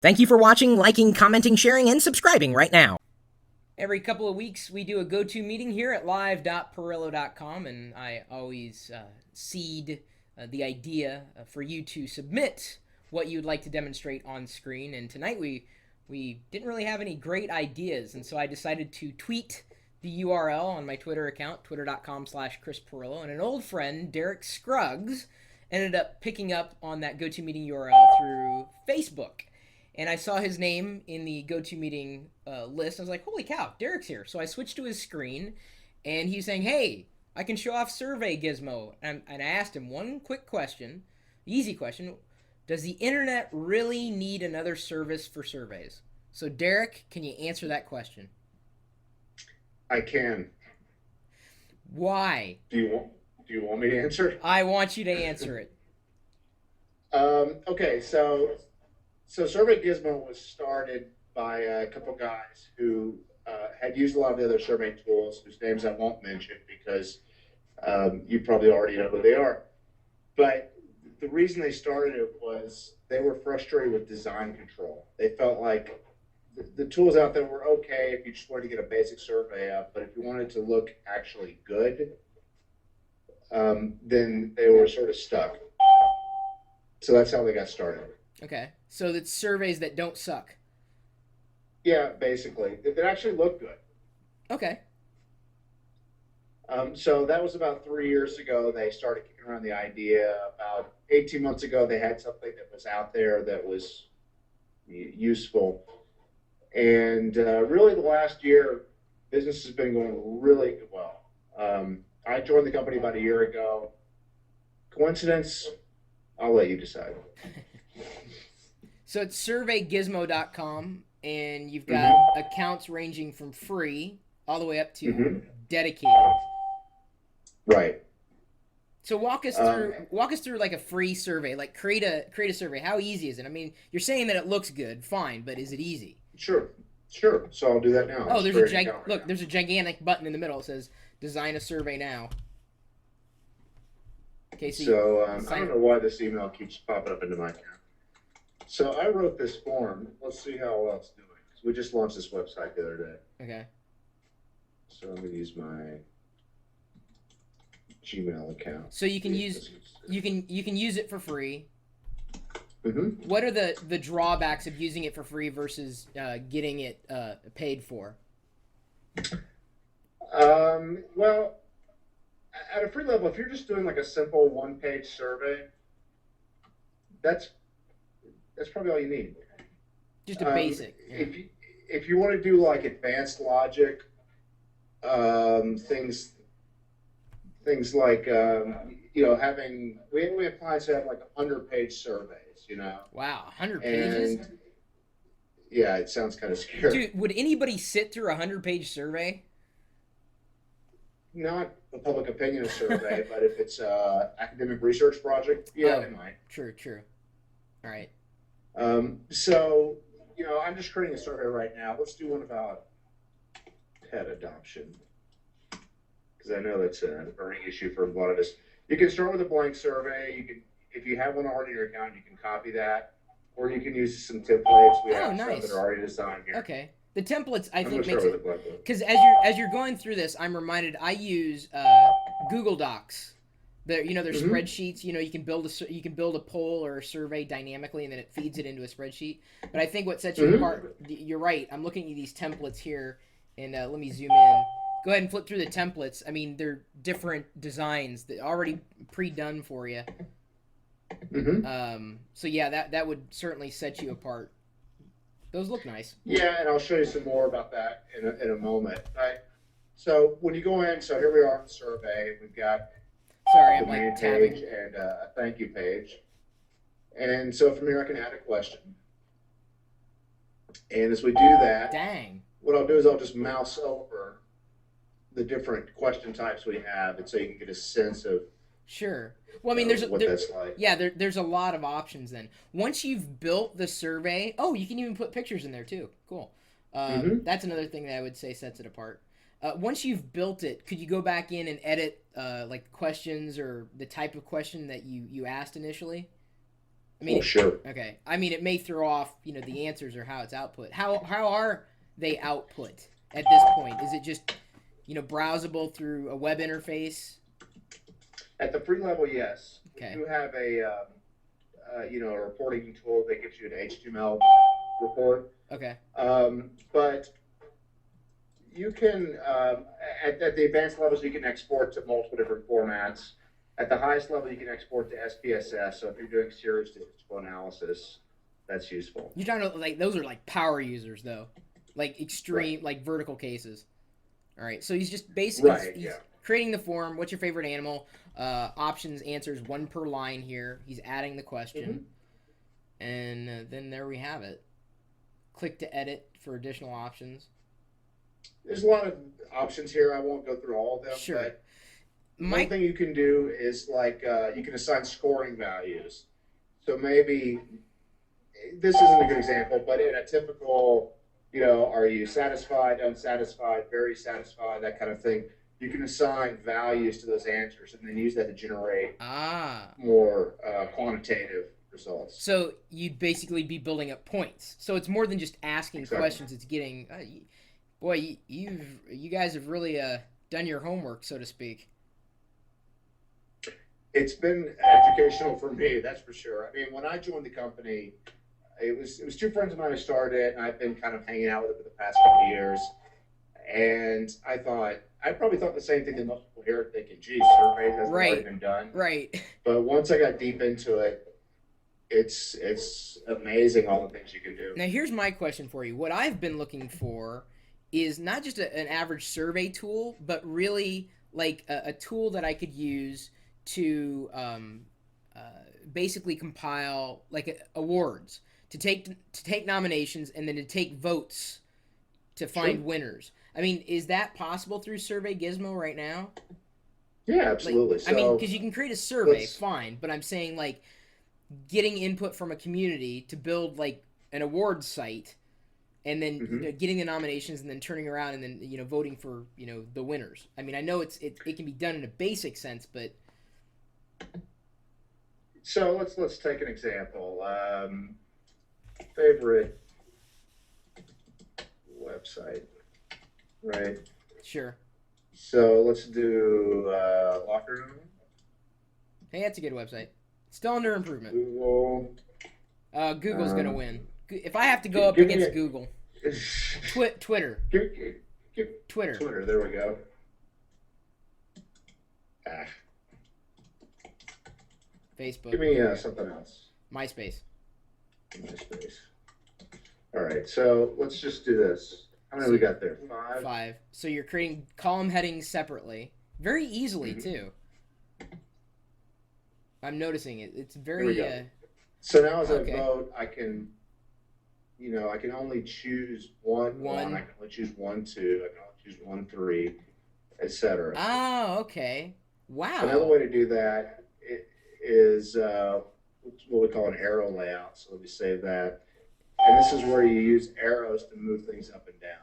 Thank you for watching, liking, commenting, sharing, and subscribing right now. Every couple of weeks, we do a go-to meeting here at live.pirillo.com, and I always seed the idea for you to submit what you'd like to demonstrate on screen. And tonight we didn't really have any great ideas, and so I decided to tweet the URL on my Twitter account, twitter.com/Chris Pirillo, and an old friend, Derek Scruggs, ended up picking up on that GoToMeeting URL through Facebook. And I saw his name in the GoToMeeting list. I was like, holy cow, Derek's here. So I switched to his screen, and he's saying, hey, I can show off survey-gizmo. And I asked him one quick question, easy question. Does the internet really need another service for surveys? So Derek, can you answer that question? I can. Why? Do you want me to answer? I want you to answer it. Okay, so survey-gizmo was started by a couple guys who had used a lot of the other survey tools, whose names I won't mention because you probably already know who they are. But the reason they started it was they were frustrated with design control. They felt like the tools out there were okay if you just wanted to get a basic survey up, but if you wanted to look actually good, then they were sort of stuck. So that's how they got started. Okay. So it's surveys that don't suck. Yeah, basically, that actually look good. Okay. So that was about 3 years ago. They started kicking around the idea. About 18 months ago, they had something that was out there that was useful. And really, the last year, business has been going really well. I joined the company about a year ago. Coincidence? I'll let you decide. So it's survey-gizmo.com, and you've got accounts ranging from free all the way up to dedicated. Right. So walk us through like a free survey, like create a survey. How easy is it? I mean, you're saying that it looks good, fine, but is it easy? Sure. Sure. So I'll do that now. Oh, Just create an account right look, now. there's a gigantic button in the middle. It says design a survey now. Okay, so you So I sign don't up. know why this email keeps popping up into my account. So I wrote this form. Let's see how well it's doing. 'Cause we just launched this website the other day. Okay. So I'm going to use my Gmail account. So you can See if use this is. you can use it for free. Mm-hmm. What are the drawbacks of using it for free versus getting it paid for? Well, at a free level, if you're just doing like a simple one-page survey, that's that's probably all you need. Just a basic. Yeah. If you want to do like advanced logic, things like having we have clients that have like 100-page surveys, Wow, 100 pages? and yeah, it sounds kind of scary. Dude, would anybody sit through a 100-page survey? Not a public opinion survey, but if it's a academic research project, yeah, Oh, it might. true, true. All right. So I'm just creating a survey right now. Let's do one about pet adoption because I know that's a burning issue for a lot of us. You can start with a blank survey. You can, if you have one already in your account, you can copy that, or you can use some templates. We Oh, have some that nice. are already designed here. Okay. The templates I I'm going think to start makes with it a blank one. because as you're going through this, I'm reminded I use Google Docs. There's Mm-hmm. spreadsheets. You can build a poll or a survey dynamically, and then it feeds it into a spreadsheet. But I think what sets you Mm-hmm. apart, you're right. I'm looking at these templates here, and let me zoom in. Go ahead and flip through the templates. I mean, they're different designs that already pre-done for you. Mm-hmm. So yeah, that would certainly set you apart. Those look nice. Yeah, and I'll show you some more about that in a moment. Right. So when you go in, so here we are on the survey. We've got Sorry, the I'm main like page tabbing. and a thank you page. And so from here, I can add a question. And as we do that, Dang. what I'll do is I'll just mouse over the different question types we have, and so you can get a sense of Sure. Well, I mean, there's a, what there, that's like. yeah, there's a lot of options then. Once you've built the survey, oh, you can even put pictures in there too. Cool. Mm-hmm. That's another thing that I would say sets it apart. Once you've built it, could you go back in and edit like questions or the type of question that you asked initially? I mean, sure. okay. I mean, it may throw off, the answers or how it's output. How are they output at this point? Is it just, browsable through a web interface? At the free level, yes. We Okay. do have a reporting tool that gives you an HTML report. Okay. But you can, at the advanced levels, you can export to multiple different formats. At the highest level, you can export to SPSS. So if you're doing serious statistical analysis, that's useful. You're talking about, like, those are like power users though, like extreme, Right. like vertical cases. All right. So he's just basically Right. he's Yeah. creating the form. What's your favorite animal? Options, answers, one per line here. He's adding the question, and then there we have it. Click to edit for additional options. There's a lot of options here. I won't go through all of them, Sure. but one Mike. thing you can do is like you can assign scoring values. So maybe this isn't a good example, but in a typical, are you satisfied, unsatisfied, very satisfied, that kind of thing, you can assign values to those answers and then use that to generate more quantitative results. So you'd basically be building up points. So it's more than just asking questions. It's getting, boy, you guys have really done your homework, so to speak. It's been educational for me, that's for sure. I mean, when I joined the company, it was two friends of mine who started it, and I've been kind of hanging out with it for the past couple of years. And I probably thought the same thing that most people here are thinking, geez, surveys hasn't already been done. Right. But once I got deep into it, it's amazing all the things you can do. Now here's my question for you. What I've been looking for is not just an average survey tool, but really like a tool that I could use to basically compile like awards, to take nominations and then to take votes to find winners. I mean, is that possible through survey-gizmo right now? Yeah, absolutely. Like, I mean, because you can create a survey, fine, but I'm saying like getting input from a community to build like an award site, and then getting the nominations and then turning around and then voting for the winners. I mean, I know it can be done in a basic sense, but so let's take an example. Favorite website, right? Sure. So let's do Locker Room. Hey, that's a good website. Still under improvement. Google. Google's gonna win. If I have to go up against Google, Twitter. Twitter. There we go. Facebook. Give me something else. MySpace. All right. So let's just do this. How many we got there? 5. 5. So you're creating column headings separately, very easily too. I'm noticing it. It's very. So now as I vote, I can, I can only choose one. I can only choose 1, 2. I can only choose 1, 3, etc. Oh, okay. Wow. Another way to do that is what we call an arrow layout. So let me save that. And this is where you use arrows to move things up and down.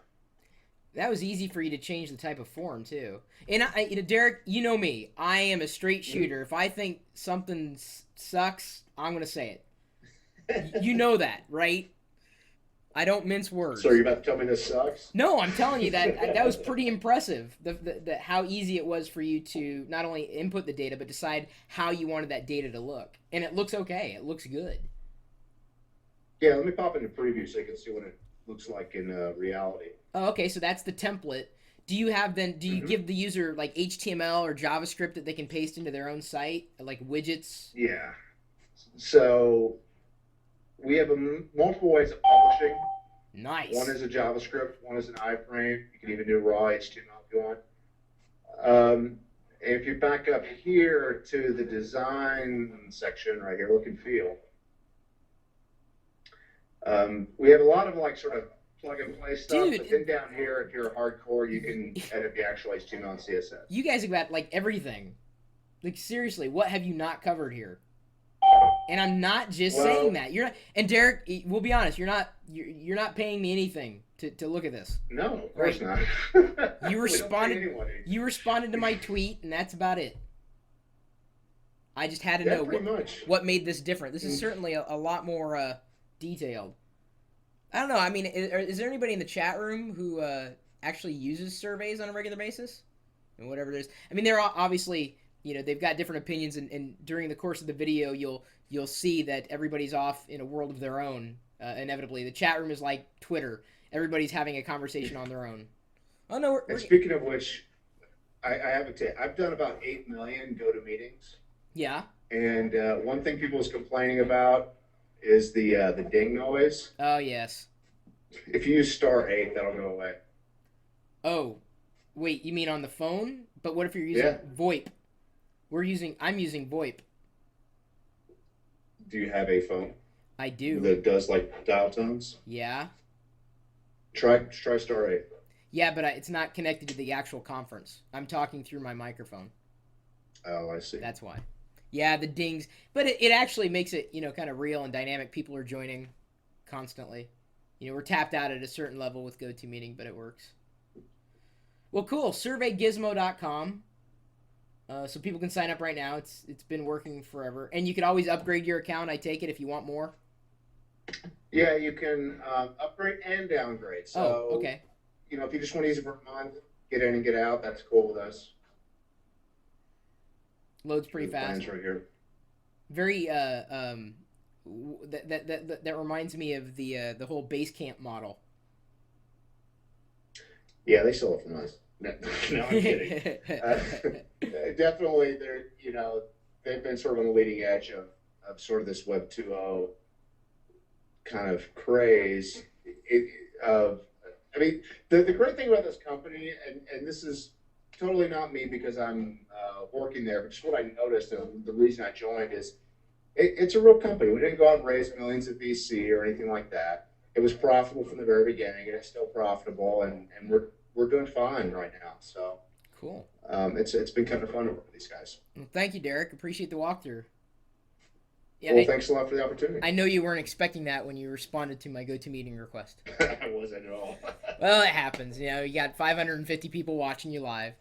That was easy for you to change the type of form too. And Derek, you know me. I am a straight shooter. If I think something sucks, I'm gonna say it. You know that, right? I don't mince words. So you're about to tell me this sucks? No, I'm telling you that was pretty impressive. The how easy it was for you to not only input the data but decide how you wanted that data to look, and it looks okay. It looks good. Yeah, let me pop into preview so you can see what it looks like in reality. Oh, okay, so that's the template. Do you give the user like HTML or JavaScript that they can paste into their own site, like widgets? Yeah. So we have multiple ways of publishing. Nice. One is a JavaScript, one is an iframe. You can even do raw HTML if you want. If you back up here to the design section right here, look and feel. We have a lot of like sort of plug and play stuff, but then down here, if you're hardcore, you can edit the actual HTML and CSS. You guys have got like everything. Like seriously, what have you not covered here? And I'm not just saying that. You're not. And Derek, we'll be honest. You're not paying me anything to look at this. No, of course not. You responded. You responded to my tweet, and that's about it. I just had to Yeah, know pretty much. what made this different. This is certainly a lot more detailed. I don't know. I mean, is there anybody in the chat room who actually uses surveys on a regular basis? And whatever it is. I mean, they're obviously, they've got different opinions, and during the course of the video, you'll see that everybody's off in a world of their own. Inevitably, the chat room is like Twitter. Everybody's having a conversation on their own. Oh no, And speaking of which, I have I've done about 8 million go to meetings, yeah. and one thing people is complaining about is the ding noise. Oh yes. If you use *8, that'll go away. Oh, wait, you mean on the phone? But what if you're using Yeah. VoIP? I'm using VoIP. Do you have a phone I do. that does like dial tones? Yeah. Try *8. Yeah, but it's not connected to the actual conference. I'm talking through my microphone. Oh, I see. That's why. Yeah, the dings. But it actually makes it, kind of real and dynamic. People are joining constantly. We're tapped out at a certain level with GoToMeeting, but it works. Well, cool. survey-gizmo.com. So people can sign up right now. It's been working forever. And you can always upgrade your account, I take it, if you want more. Yeah, you can upgrade and downgrade. So, okay. If you just want to use it for a month, get in and get out, that's cool with us. Loads pretty fast. Plans right here. Very that reminds me of the whole base camp model. Yeah, they stole it from us. No, I'm kidding. Definitely, they've been sort of on the leading edge of sort of this Web 2.0 kind of craze. The great thing about this company, and this is totally not me because I'm working there, but just what I noticed and the reason I joined is it's a real company. We didn't go out and raise millions of VC or anything like that. It was profitable from the very beginning, and it's still profitable, and we're doing fine right now. So cool. It's been kind of fun to work with these guys. Well, thank you, Derek. Appreciate the walkthrough. Yeah, well, thanks a lot for the opportunity. I know you weren't expecting that when you responded to my GoToMeeting request. I wasn't at all. Well, it happens. You got 550 people watching you live.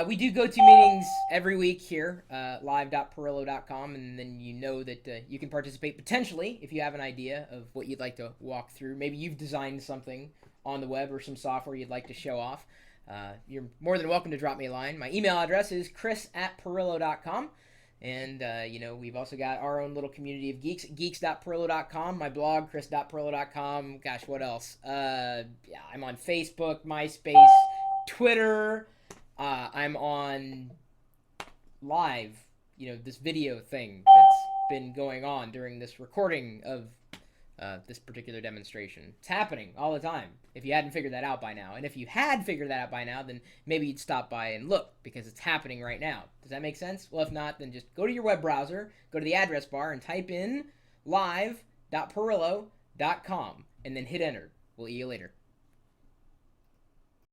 We do GoToMeetings every week here, live.pirillo.com, and then that you can participate potentially if you have an idea of what you'd like to walk through. Maybe you've designed something on the web or some software you'd like to show off. You're more than welcome to drop me a line. My email address is chris@pirillo.com. And, we've also got our own little community of geeks, geeks.pirillo.com, my blog, chris.pirillo.com. Gosh, what else? I'm on Facebook, MySpace, Twitter. I'm on Live, this video thing that's been going on during this recording of this particular demonstration. It's happening all the time, if you hadn't figured that out by now. And if you had figured that out by now, then maybe you'd stop by and look, because it's happening right now. Does that make sense? Well, if not, then just go to your web browser, go to the address bar, and type in live.pirillo.com, and then hit enter. We'll see you later.